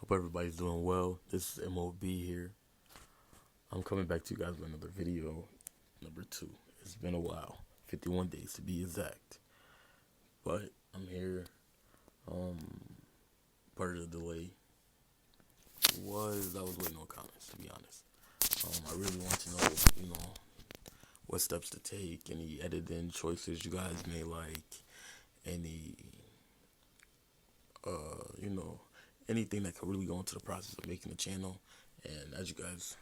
Hope everybody's doing well. This is MOB here. I'm coming back to you guys with another video, number 2. It's been a while, 51 days to be exact. But I'm here. Um, Part of the delay was I was waiting on comments, to be honest. I really want to know, what steps to take, any editing choices you guys may like, any, anything that could really go into the process of making the channel. And as you guys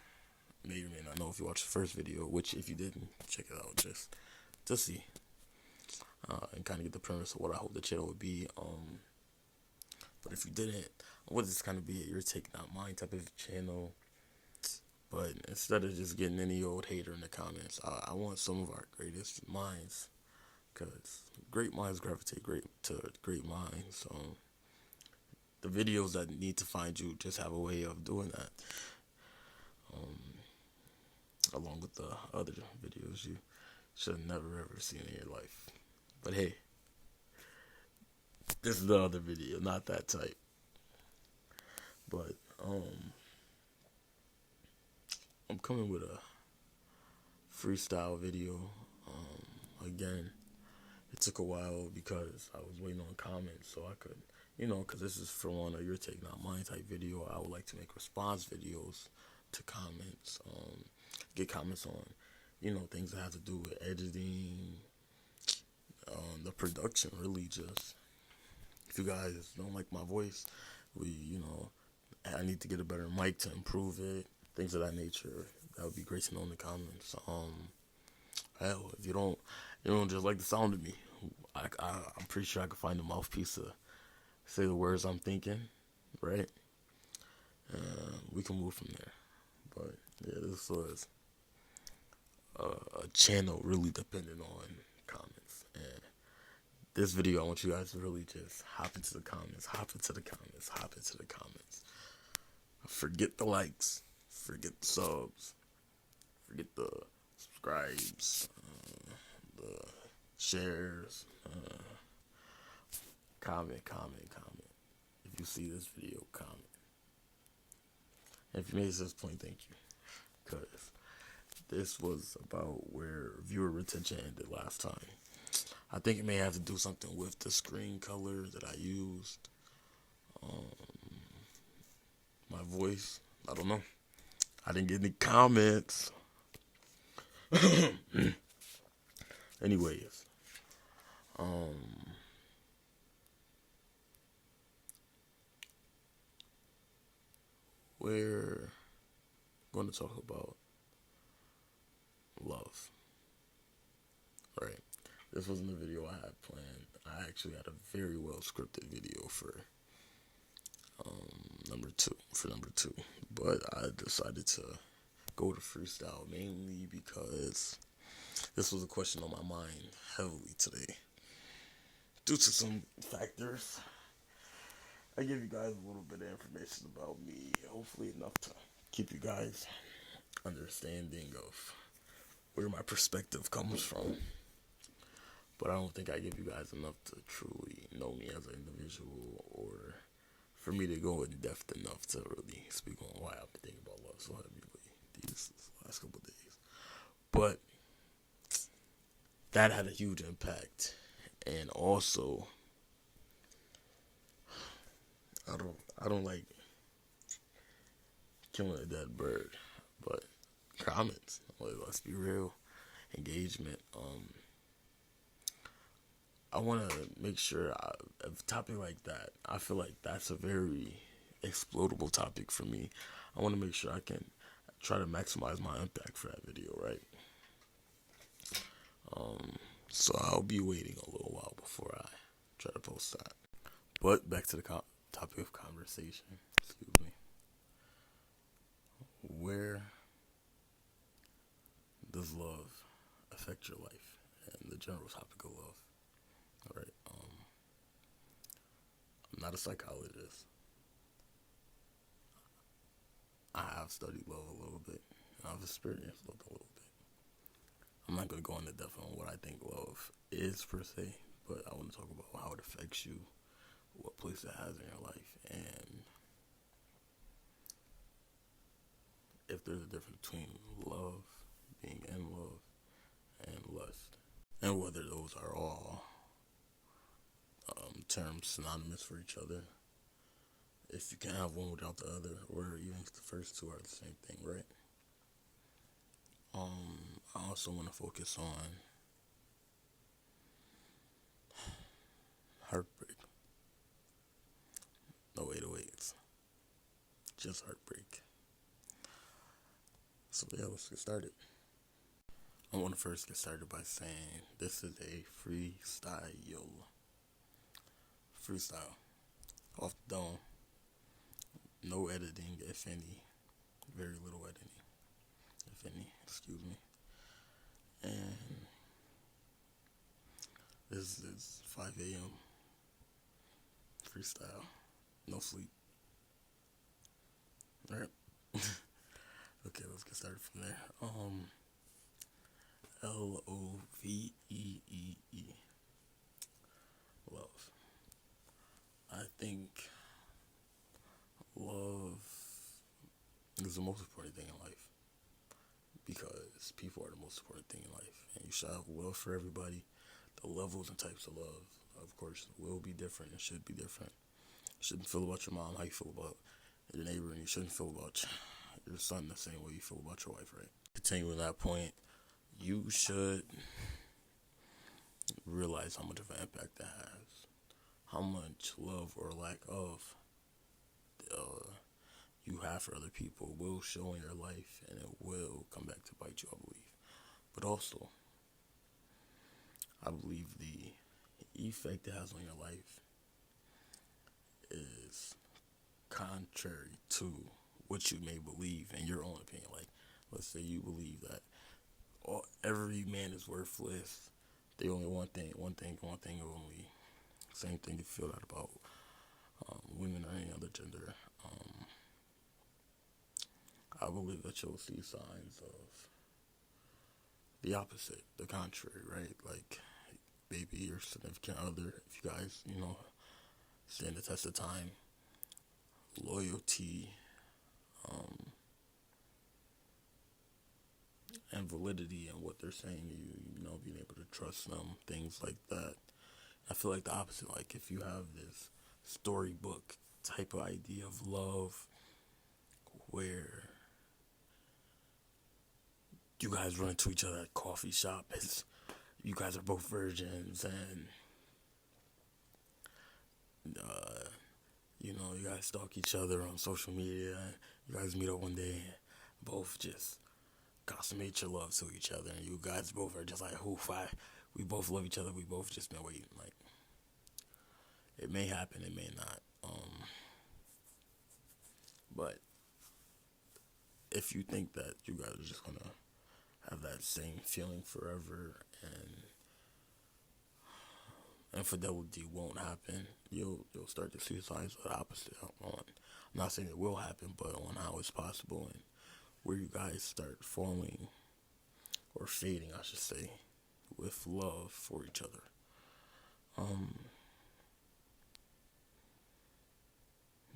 may or may not know, if you watched the first video, which if you didn't, check it out, just see, and kind of get the premise of what I hope the channel would be. But if you didn't, I want this kind of be a your take, not mine type of channel. But instead of just getting any old hater in the comments, I want some of our greatest minds, because great minds gravitate to great minds. The videos that need to find you just have a way of doing that. Along with the other videos you should have never ever seen in your life. But hey, this is the other video, not that type. But I'm coming with a freestyle video. Again, it took a while because I was waiting on comments so I could, because this is for one of your take, not mine type video. I would like to make response videos to comments, get comments on, things that have to do with editing, the production, really. Just if you guys don't like my voice, I need to get a better mic to improve it, things of that nature. That would be great to know in the comments. Hell, if you don't just like the sound of me, I'm pretty sure I could find a mouthpiece to say the words I'm thinking, right? We can move from there. But yeah, this was a channel really dependent on comments. And this video, I want you guys to really just hop into the comments. Forget the likes, forget the subs, forget the subscribes, the shares. Comment. If you see this video, comment. If you made it to this point, thank you. Because this was about where viewer retention ended last time. I think it may have to do something with the screen color that I used. My voice, I don't know. I didn't get any comments. Anyways, we're going to talk about love. Right. This wasn't a video I had planned. I actually had a very well scripted video for number two, but I decided to go to freestyle mainly because this was a question on my mind heavily today due to some factors. I give you guys a little bit of information about me, hopefully enough to keep you guys understanding of where my perspective comes from. But I don't think I give you guys enough to truly know me as an individual, or for me to go in depth enough to really speak on why I've been thinking about love so heavily these last couple of days. But that had a huge impact. And also, I don't like killing a dead bird, but comments, let's be real, engagement. I want to make sure a topic like that, I feel like that's a very explodable topic for me. I want to make sure I can try to maximize my impact for that video, right? So I'll be waiting a little while before I try to post that. But back to the topic of conversation. Excuse me. Where does love affect your life? And the general topic of love. All right. I'm not a psychologist. I have studied love a little bit. I've experienced love a little bit. I'm not going to go into depth on what I think love is per se, but I want to talk about how it affects you, what place it has in your life, and if there's a difference between love, being in love, and lust, and whether those are all terms synonymous for each other. If you can have one without the other, or even if the first two are the same thing, right? I also want to focus on heartbreak. No 808s, just heartbreak. So yeah, let's get started. I want to first get started by saying this is a freestyle. Freestyle. Off the dome. No editing, if any. Very little editing, if any. Excuse me. And this is 5 a.m. Freestyle. No sleep. Alright. Okay, let's get started from there. L-O-V-E-E-E. Love. I think love is the most important thing in life, because people are the most important thing in life, and you should have love for everybody. The levels and types of love, of course, will be different and should be different. You shouldn't feel about your mom how you feel about your neighbor, and you shouldn't feel about your son the same way you feel about your wife, right? Continuing that point, you should realize how much of an impact that has, how much love or lack of you have for other people will show in your life, and it will come back to bite you, I believe. But also, I believe the effect it has on your life is contrary to what you may believe in your own opinion. Like, let's say you believe that every man is worthless. They only want one thing only. Same thing you feel that about women or any other gender. I believe that you'll see signs of the opposite, the contrary, right? Like, maybe your significant other, if you guys, stand the test of time, loyalty, and validity in what they're saying, being able to trust them, things like that. I feel like the opposite, like if you have this storybook type of idea of love where you guys run into each other at a coffee shop, you guys are both virgins, and you guys stalk each other on social media, and you guys meet up one day and both just consummate your love to each other, and you guys both are just like, we both love each other, we both just been waiting. Like, it may happen, it may not. But if you think that you guys are just gonna have that same feeling forever, and infidelity won't happen, you'll start to see signs of the opposite. I'm not saying it will happen, but on how it's possible, and where you guys start falling or fading, I should say, with love for each other.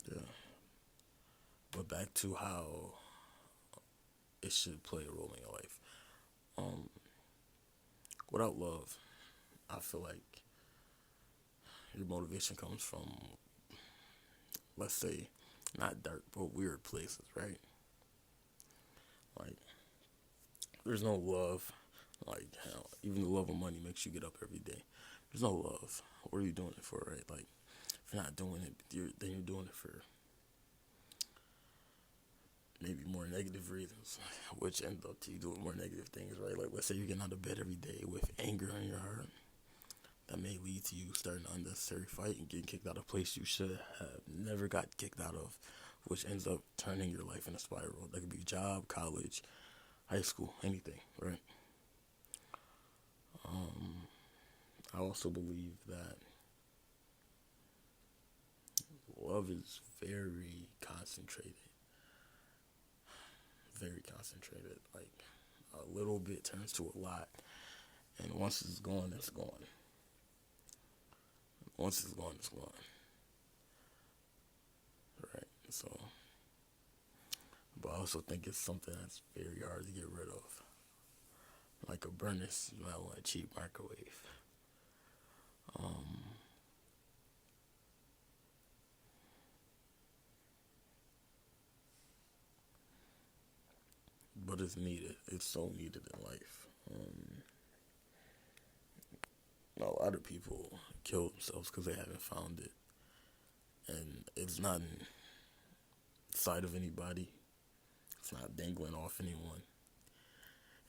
Yeah. But back to how it should play a role in your life. Without love, I feel like your motivation comes from, let's say, not dark, but weird places, right? Like, there's no love. Like, hell, even the love of money makes you get up every day. There's no love. What are you doing it for, right? Like, if you're not doing it, then you're doing it for maybe more negative reasons, which end up to you doing more negative things, right? Like, let's say you're getting out of bed every day with anger in your heart. That may lead to you starting an unnecessary fight and getting kicked out of a place you should have never got kicked out of, which ends up turning your life in a spiral. That could be job, college, high school, anything, right? I also believe that love is very concentrated. Very concentrated. Like, a little bit turns to a lot. And once it's gone, it's gone. Once it's gone, it's gone. Right? So, but I also think it's something that's very hard to get rid of. Like a burner smell in a cheap microwave. Um, but it's needed. It's so needed in life. A lot of people kill themselves because they haven't found it, and it's not in sight of anybody. It's not dangling off anyone,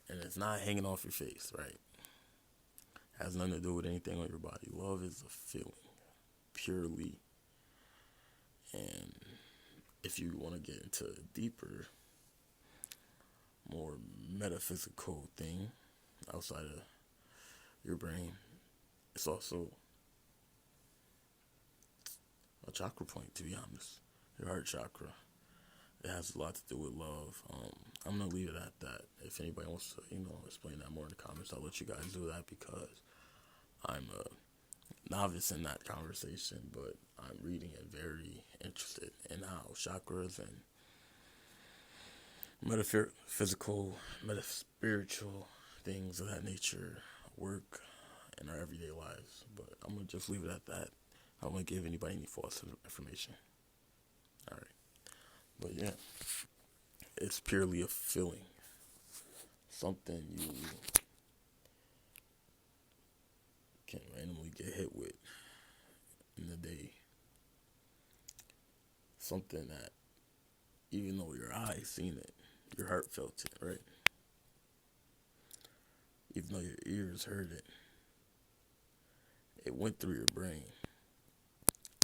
and it's not hanging off your face. Right? It has nothing to do with anything on your body. Love is a feeling, purely. And if you want to get into a deeper, more metaphysical thing outside of your brain, it's also a chakra point, to be honest. Your heart chakra. It has a lot to do with love. I'm gonna leave it at that. If anybody wants to, explain that more in the comments, I'll let you guys do that because I'm a novice in that conversation, but I'm reading and very interested in how chakras and metaphysical, metaspiritual things of that nature work in our everyday lives. But I'm gonna just leave it at that. I don't want to give anybody any false information. All right, but yeah, it's purely a feeling, something you can randomly get hit with in the day, something that even though your eyes seen it, your heart felt it, right? Even though your ears heard it, it went through your brain.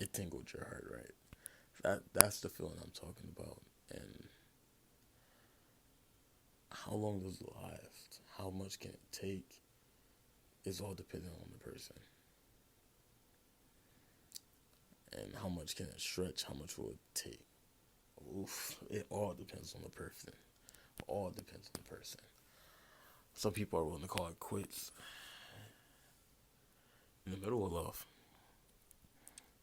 It tingled your heart, right? That's the feeling I'm talking about. And how long does it last? How much can it take? Is all dependent on the person. And how much can it stretch? How much will it take? Oof, it all depends on the person. All depends on the person. Some people are willing to call it quits in the middle of love.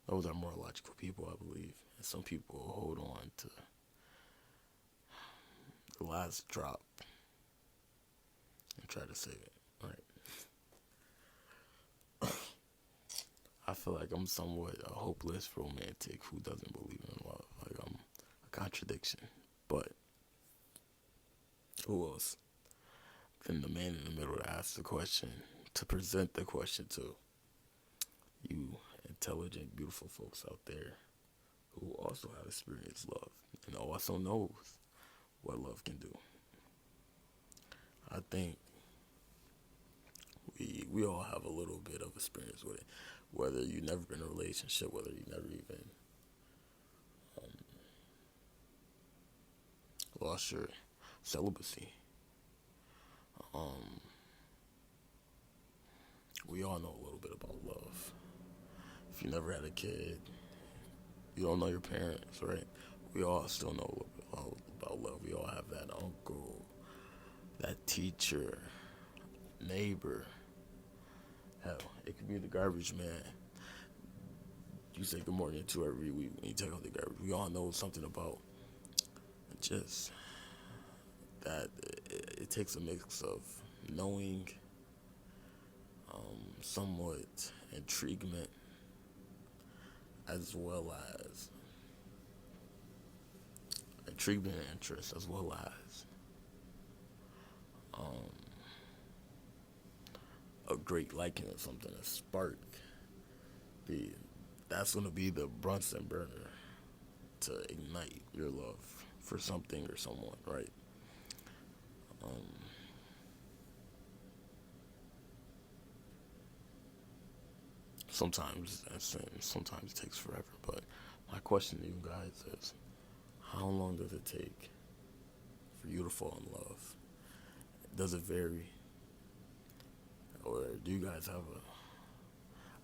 Those are more logical people, I believe. And some people hold on to the last drop and try to save it, right? I feel like I'm somewhat a hopeless romantic who doesn't believe in love. Like I'm a contradiction. But who else than the man in the middle to ask the question, to present the question to you intelligent, beautiful folks out there who also have experienced love and also knows what love can do. I think we all have a little bit of experience with it. Whether you've never been in a relationship, whether you never even lost your celibacy. We all know a little bit about love. If you never had a kid, you don't know your parents, right? We all still know a little bit about love. We all have that uncle, that teacher, neighbor. Hell, it could be the garbage man. You say good morning to every week when you take out the garbage. We all know something about just that. It takes a mix of knowing, somewhat intriguement, as well as intriguement and interest, as well as a great liking of something, a spark. The That's gonna be the Brunson burner to ignite your love for something or someone, right? Sometimes that's sometimes it takes forever. But my question to you guys is, how long does it take for you to fall in love? Does it vary, or do you guys have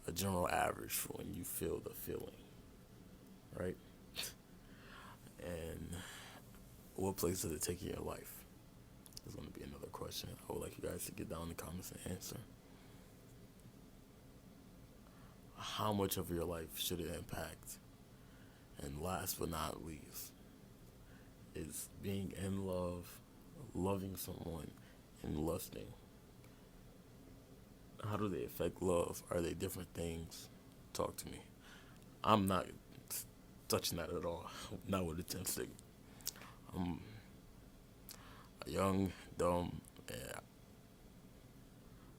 a general average for when you feel the feeling, right? And what place does it take in your life? Is going to be another question. I would like you guys to get down in the comments and answer. How much of your life should it impact? And last but not least, is being in love, loving someone, and lusting. How do they affect love? Are they different things? Talk to me. I'm not touching that at all. Not with a 10 stick. I'm young, dumb, and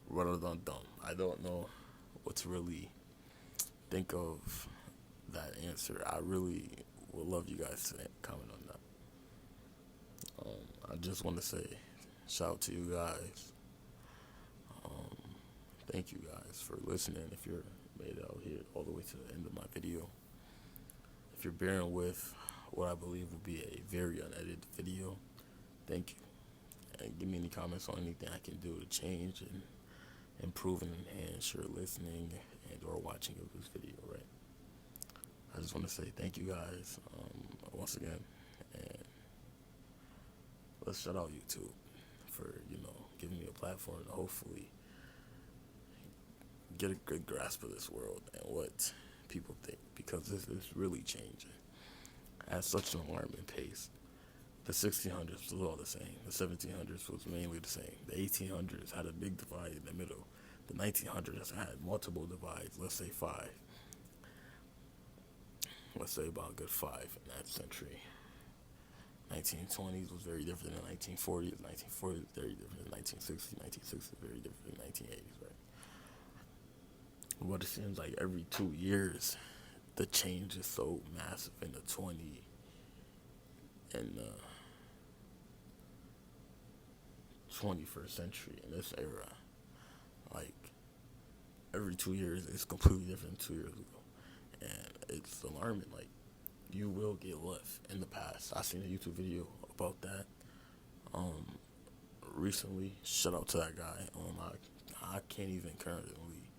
rather than dumb. I don't know what to really think of that answer. I really would love you guys to comment on that. I just want to say shout out to you guys. Um, Thank you guys for listening. If you're made it out here all the way to the end of my video, if you're bearing with what I believe will be a very unedited video, thank you. And give me any comments on anything I can do to change and improve and enhance your listening and or watching of this video, right? I just want to say thank you guys once again, and let's shout out YouTube for giving me a platform to hopefully get a good grasp of this world and what people think, because this is really changing at such an alarming pace. The 1600s was all the same. The 1700s was mainly the same. The 1800s had a big divide in the middle. The 1900s had multiple divides, let's say five. Let's say about a good five in that century. 1920s was very different than 1940s. 1940s very different than 1960s. 1960s very different than 1980s, right? But it seems like every 2 years, the change is so massive in the 21st century, in this era. Like, every 2 years is completely different than 2 years ago. And it's alarming. Like, you will get left in the past. I seen a YouTube video about that recently. Shout out to that guy. I can't even currently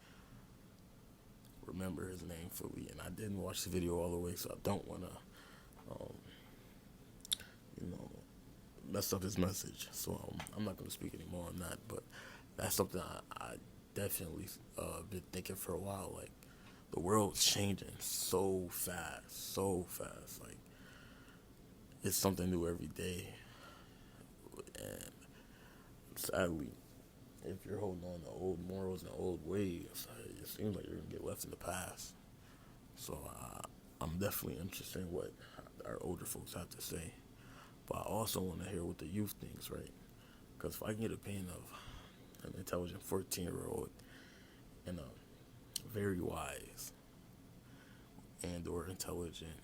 remember his name fully, and I didn't watch the video all the way, so I don't want to mess up his message. So I'm not going to speak anymore on that, but that's something I definitely been thinking for a while. Like, the world's changing so fast. Like, it's something new every day, and sadly, if you're holding on to old morals and old ways, it seems like you're going to get left in the past. So I'm definitely interested in what our older folks have to say. But I also want to hear what the youth thinks, right? Because if I can get an opinion of an intelligent 14-year-old and a very wise and or intelligent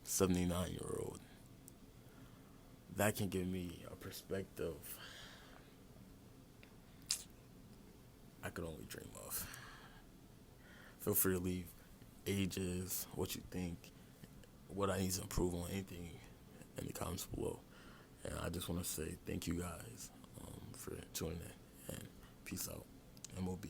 79-year-old, that can give me a perspective I could only dream of. Feel free to leave ages, what you think, what I need to improve on, anything in the comments below. And I just want to say thank you guys for tuning in, and peace out. MOB.